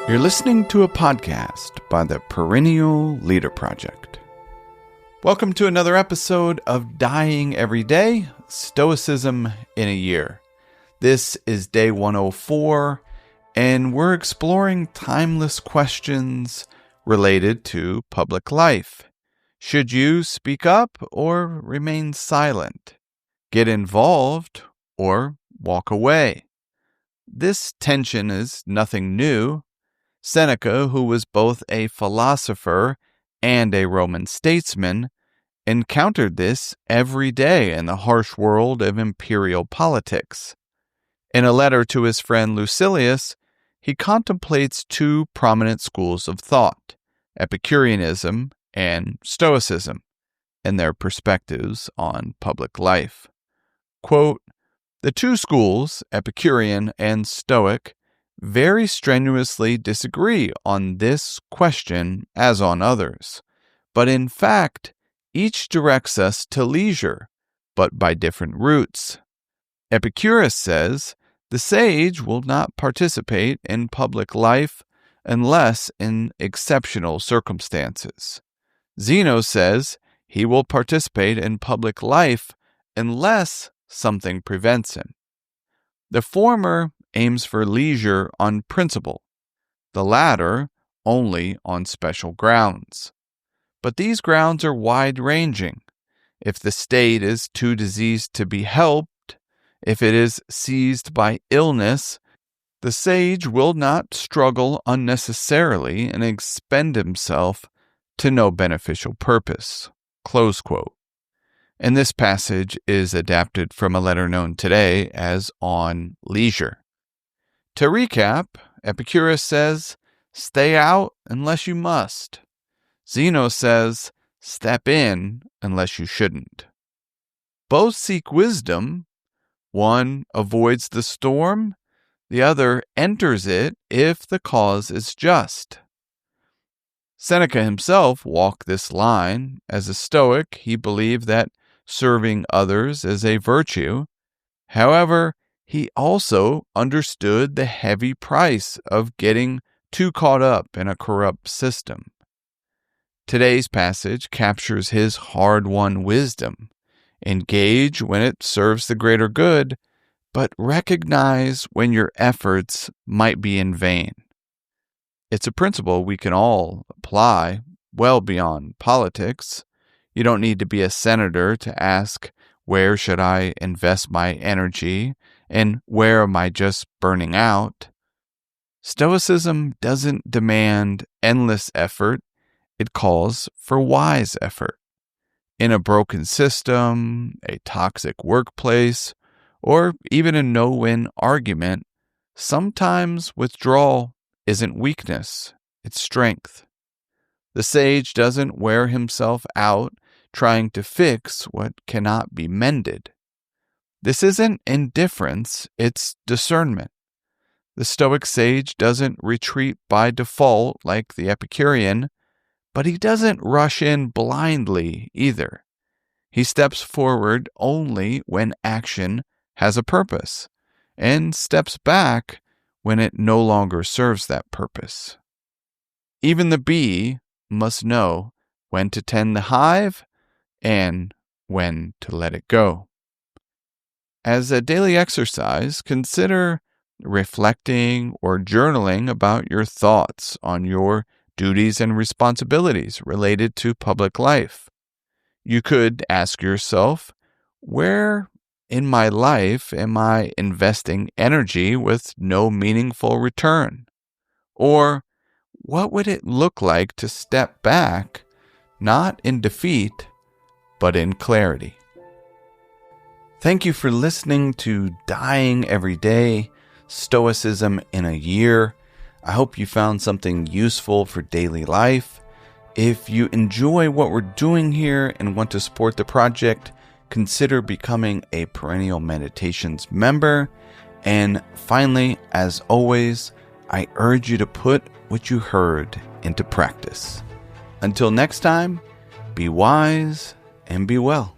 You're listening to a podcast by the Perennial Leader Project. Welcome to another episode of Dying Every Day, Stoicism in a Year. This is day 104, and we're exploring timeless questions related to public life. Should you speak up or remain silent? Get involved or walk away? This tension is nothing new. Seneca, who was both a philosopher and a Roman statesman, encountered this every day in the harsh world of imperial politics. In a letter to his friend Lucilius, he contemplates two prominent schools of thought, Epicureanism and Stoicism, and their perspectives on public life. Quote, "The two schools, Epicurean and Stoic, very strenuously disagree on this question as on others, but in fact, each directs us to leisure, but by different routes. Epicurus says, the sage will not participate in public life unless in exceptional circumstances. Zeno says he will participate in public life unless something prevents him. The former aims for leisure on principle, the latter only on special grounds. But these grounds are wide-ranging. If the state is too diseased to be helped, if it is seized by illness, the sage will not struggle unnecessarily and expend himself to no beneficial purpose." Close quote. And this passage is adapted from a letter known today as On Leisure. To recap, Epicurus says, stay out unless you must. Zeno says, step in unless you shouldn't. Both seek wisdom. One avoids the storm, the other enters it if the cause is just. Seneca himself walked this line. As a Stoic, he believed that serving others is a virtue. However, he also understood the heavy price of getting too caught up in a corrupt system. Today's passage captures his hard-won wisdom. Engage when it serves the greater good, but recognize when your efforts might be in vain. It's a principle we can all apply well beyond politics. You don't need to be a senator to ask, where should I invest my energy, and where am I just burning out? Stoicism doesn't demand endless effort. It calls for wise effort. In a broken system, a toxic workplace, or even a no-win argument, sometimes withdrawal isn't weakness, it's strength. The sage doesn't wear himself out trying to fix what cannot be mended. This isn't indifference, it's discernment. The Stoic sage doesn't retreat by default like the Epicurean, but he doesn't rush in blindly either. He steps forward only when action has a purpose, and steps back when it no longer serves that purpose. Even the bee must know when to tend the hive and when to let it go. As a daily exercise, consider reflecting or journaling about your thoughts on your duties and responsibilities related to public life. You could ask yourself, where in my life am I investing energy with no meaningful return? Or what would it look like to step back, not in defeat, but in clarity? Thank you for listening to Dying Every Day, Stoicism in a Year. I hope you found something useful for daily life. If you enjoy what we're doing here and want to support the project, consider becoming a Perennial Meditations member. And finally, as always, I urge you to put what you heard into practice. Until next time, be wise and be well.